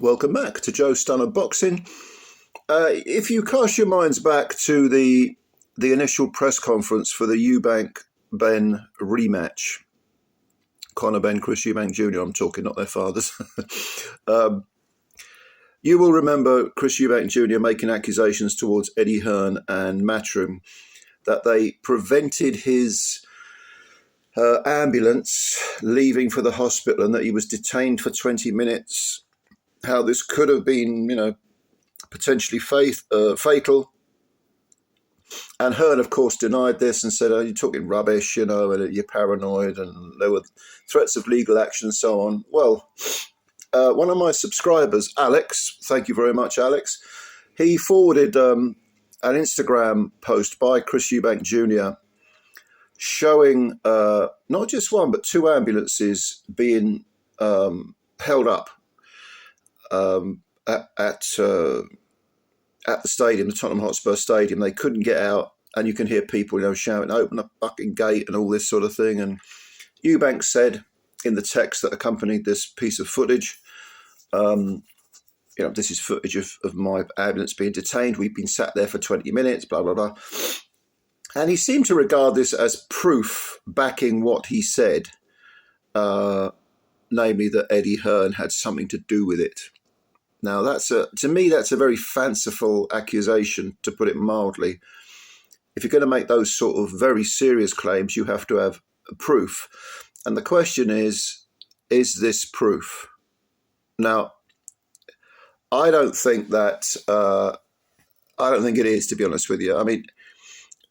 Welcome back to Joe Stunner Boxing. If you cast your minds back to the initial press conference for the EUBANK Benn rematch, Conor Benn, Chris EUBANK Jr., I'm talking, not their fathers. You will remember Chris EUBANK Jr. making accusations towards Eddie Hearn and Matchroom that they prevented his ambulance leaving for the hospital and that he was detained for 20 minutes. How this could have been, potentially fatal. And Hearn, of course, denied this and said, "Oh, you're talking rubbish, and you're paranoid," and there were threats of legal action and so on. Well, one of my subscribers, Alex, thank you very much, Alex, he forwarded an Instagram post by Chris EUBANK Jr. showing not just one, but two ambulances being held up at the stadium, the Tottenham Hotspur Stadium. They couldn't get out, and you can hear people, shouting, "Open the fucking gate," and all this sort of thing. And EUBANK said in the text that accompanied this piece of footage, this is footage of my ambulance being detained. We've been sat there for 20 minutes, blah, blah, blah. And he seemed to regard this as proof backing what he said, namely that Eddie Hearn had something to do with it. Now, to me, that's a very fanciful accusation, to put it mildly. If you're going to make those sort of very serious claims, you have to have proof. And the question is this proof? Now, I don't think it is, to be honest with you. I mean,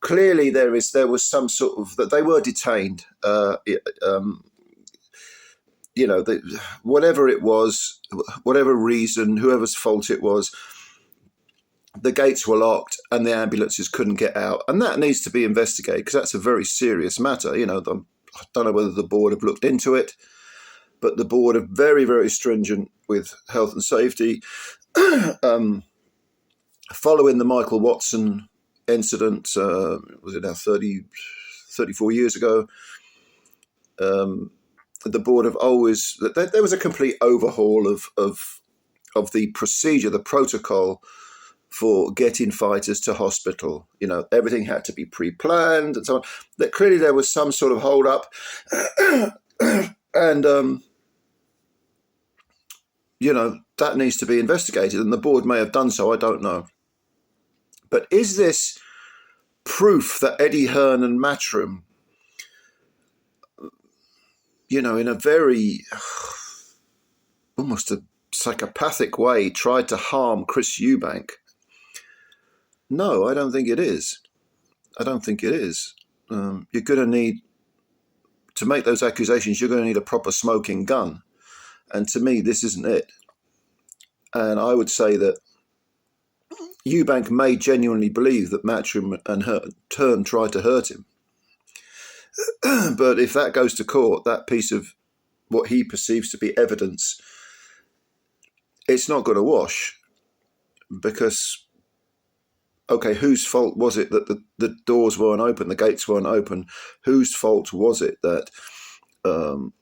clearly there was some sort of, that they were detained. Whatever it was, whatever reason, whoever's fault it was, the gates were locked and the ambulances couldn't get out. And that needs to be investigated, because that's a very serious matter. I don't know whether the board have looked into it, but the board are very, very stringent with health and safety. Following the Michael Watson incident, was it now 34 years ago, the board have always, there was a complete overhaul of the procedure, the protocol for getting fighters to hospital. Everything had to be pre-planned and so on. That clearly there was some sort of hold up, and that needs to be investigated, and the board may have done so. I don't know. But is this proof that Eddie Hearn and Matchroom, in a very almost a psychopathic way, tried to harm Chris EUBANK? No, I don't think it is. I don't think it is. You're going to need, to make those accusations, you're going to need a proper smoking gun. And to me, this isn't it. And I would say that EUBANK may genuinely believe that Matchroom and Hearn tried to hurt him. But if that goes to court, that piece of what he perceives to be evidence, it's not going to wash. Because, okay, whose fault was it that the doors weren't open, the gates weren't open? Whose fault was it that the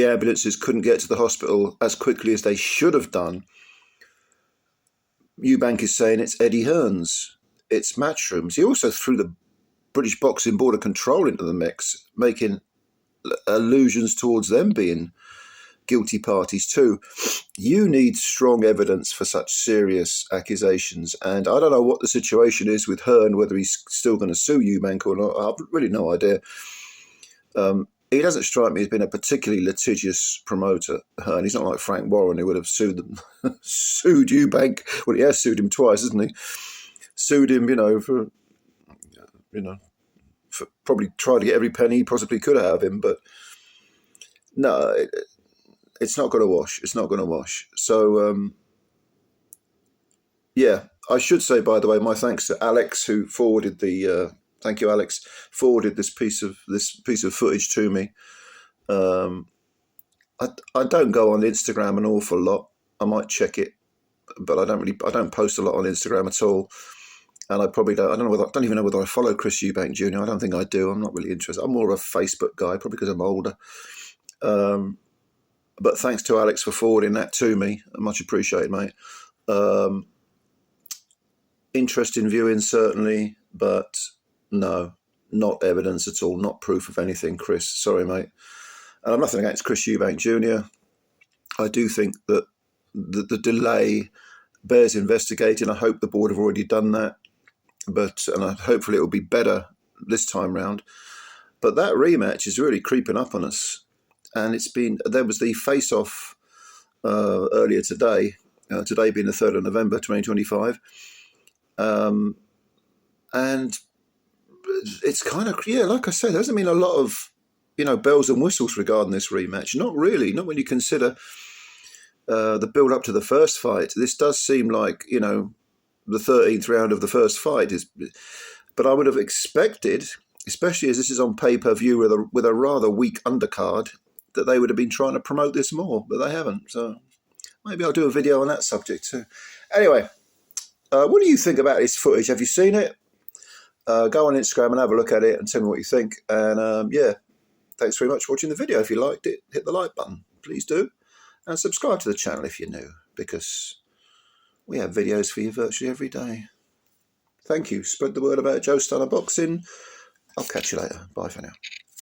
ambulances couldn't get to the hospital as quickly as they should have done? EUBANK is saying it's Eddie Hearn's, it's Matchroom's. He also threw the British Boxing Board of Control into the mix, making allusions towards them being guilty parties too. You need strong evidence for such serious accusations, and I don't know what the situation is with Hearn, whether he's still going to sue EUBANK or not. I've really no idea. He doesn't strike me as being a particularly litigious promoter, Hearn. He's not like Frank Warren, who would have sued EUBANK. Well, he has sued him twice, hasn't he? Sued him, for probably trying to get every penny he possibly could out of him. But no, it's not going to wash. It's not going to wash. So, yeah, I should say, by the way, my thanks to Alex, who forwarded the. Thank you, Alex. Forwarded this piece of footage to me. I don't go on Instagram an awful lot. I might check it, but I don't post a lot on Instagram at all. And I probably don't. I don't even know whether I follow Chris EUBANK Jr. I don't think I do. I'm not really interested. I'm more of a Facebook guy, probably because I'm older. But thanks to Alex for forwarding that to me. Much appreciated, mate. Interesting viewing, certainly, but no, not evidence at all, not proof of anything, Chris. Sorry, mate. And I'm nothing against Chris EUBANK Jr. I do think that the delay bears investigating. I hope the board have already done that, and hopefully it will be better this time round. But that rematch is really creeping up on us, and there was the face-off earlier today. Today being the 3rd of November 2025, and it's kind of, like I said, there hasn't been a lot of bells and whistles regarding this rematch. Not really, not when you consider the build up to the first fight. This does seem like the 13th round of the first fight is, but I would have expected, especially as this is on pay-per-view with a rather weak undercard, that they would have been trying to promote this more, but they haven't. So maybe I'll do a video on that subject too. Anyway, what do you think about this footage? Have you seen it? Go on Instagram and have a look at it and tell me what you think. And yeah, thanks very much for watching the video. If you liked it, hit the like button. Please do. And subscribe to the channel if you're new, because we have videos for you virtually every day. Thank you. Spread the word about Joe Stunner Boxing. I'll catch you later. Bye for now.